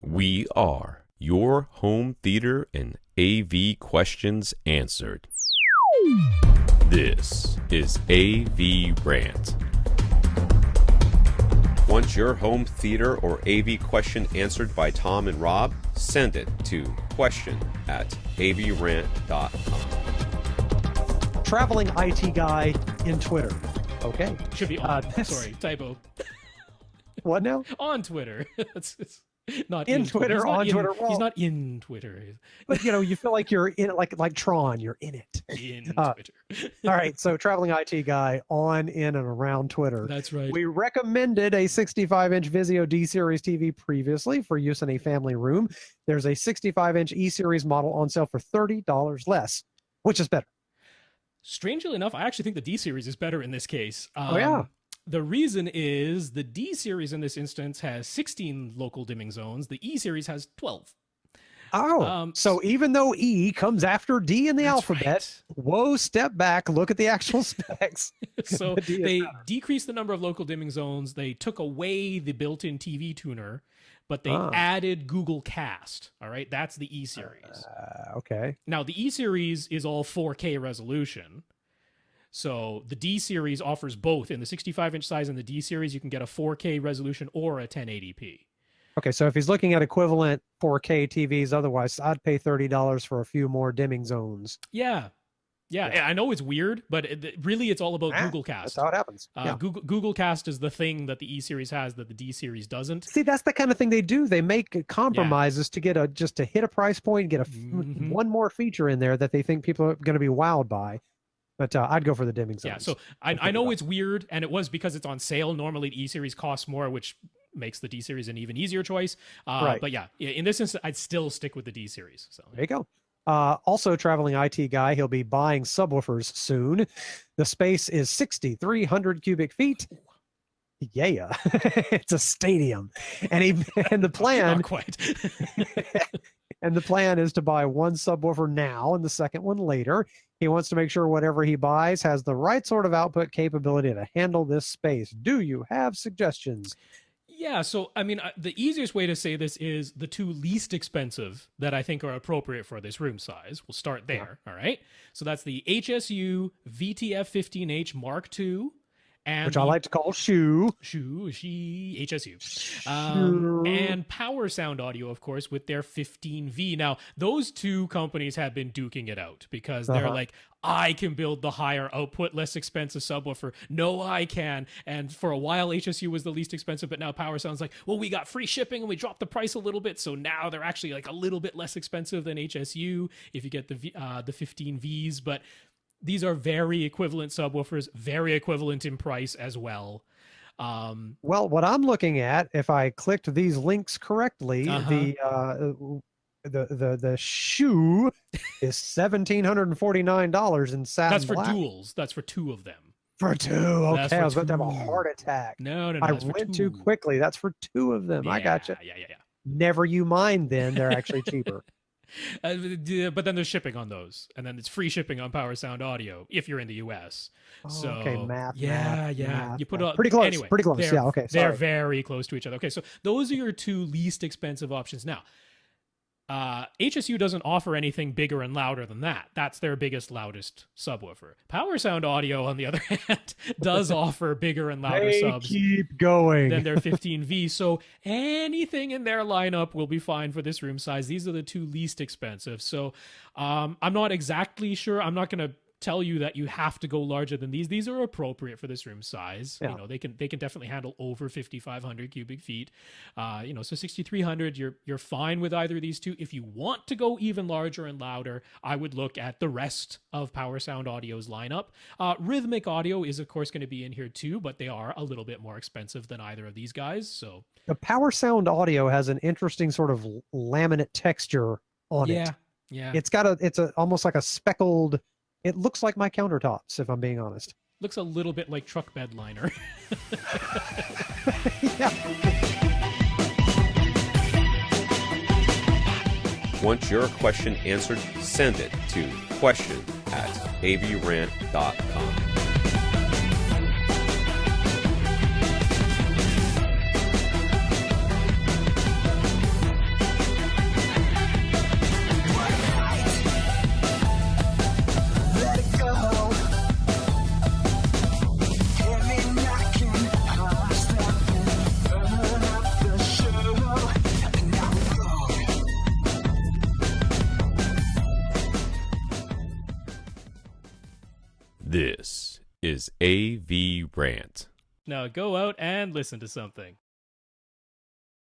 We are your home theater and AV questions answered. This is AVRant. Want your home theater or AV question answered by Tom and Rob? Send it to question@avrant.com. Traveling IT guy in Twitter. Okay. Should be on. Sorry, typo. What now? On Twitter. it's not in Twitter. On Twitter. Well, he's not in Twitter. But you feel like you're in it, like Tron. You're in it. In Twitter. All right. So traveling IT guy on, in, and around Twitter. That's right. We recommended a 65-inch Vizio D-Series TV previously for use in a family room. There's a 65-inch E-Series model on sale for $30 less. Which is better? Strangely enough, I actually think the D-Series is better in this case. Oh, yeah. The reason is the D-Series in this instance has 16 local dimming zones. The E-Series has 12. Oh, so even though E comes after D in the alphabet, right. Whoa, step back, look at the actual specs. So they decreased the number of local dimming zones. They took away the built-in TV tuner, but they added Google Cast. All right, that's the E-Series. Okay. Now, the E-Series is all 4K resolution. So the D-Series offers both. In the 65-inch size in the D-Series, you can get a 4K resolution or a 1080p. Okay, so if he's looking at equivalent 4K TVs otherwise, I'd pay $30 for a few more dimming zones. Yeah. I know it's weird, but really it's all about Google Cast. That's how it happens. Google Cast is the thing that the E-Series has that the D-Series doesn't. See, that's the kind of thing they do. They make compromises to get just to hit a price point, get one more feature in there that they think people are going to be wowed by. But I'd go for the dimming zones. Yeah, so I know it's weird, and it was because it's on sale. Normally, the E-Series costs more, which makes the D-Series an even easier choice. Right. But yeah, in this instance, I'd still stick with the D-Series. So there you go. Also, traveling IT guy, he'll be buying subwoofers soon. The space is 6,300 cubic feet. Yeah, it's a stadium, and the plan. Not quite. And the plan is to buy one subwoofer now and the second one later. He wants to make sure whatever he buys has the right sort of output capability to handle this space. Do you have suggestions? Yeah, so, I mean, the easiest way to say this is the two least expensive that I think are appropriate for this room size. We'll start there, all right? So that's the HSU VTF-15H Mark II. Which I like to call HSU. And Power Sound Audio, of course, with their 15V. Now, those two companies have been duking it out because they're like, I can build the higher output, less expensive subwoofer. No, I can. And for a while, HSU was the least expensive, but now Power Sound's like, well, we got free shipping and we dropped the price a little bit, so now they're actually like a little bit less expensive than HSU if you get the 15Vs. But these are very equivalent subwoofers, very equivalent in price as well. Well, what I'm looking at, if I clicked these links correctly, the shoe is $1,749 in satin. That's for black. duals. That's for two of them. For two. Okay, for I was about to have a two. heart attack. No. I went too quickly. That's for two of them. Yeah, I got you. Yeah. Never you mind. Then they're actually cheaper. But then there's shipping on those, and then it's free shipping on Power Sound Audio if you're in the US. So okay, math. You put it pretty close. Anyway, pretty close. Yeah. Okay. Sorry. They're very close to each other. Okay, so those are your two least expensive options. Now, HSU doesn't offer anything bigger and louder than that. That's their biggest, loudest subwoofer. Power Sound Audio, on the other hand, does offer bigger and louder subs. Keep going. Than their 15V. So anything in their lineup will be fine for this room size. These are the two least expensive. So I'm not exactly sure. I'm not going to tell you that you have to go larger than these. These are appropriate for this room size. Yeah. You know, they can definitely handle over 5,500 cubic feet. So 6,300, you're fine with either of these two. If you want to go even larger and louder, I would look at the rest of Power Sound Audio's lineup. Rhythmic Audio is of course going to be in here too, but they are a little bit more expensive than either of these guys. So the Power Sound Audio has an interesting sort of laminate texture on it. Yeah. It's almost like a speckled. It looks like my countertops, if I'm being honest. Looks a little bit like truck bed liner. Yeah. Want your question answered? Send it to question@avrant.com. This is AVRant. Now go out and listen to something.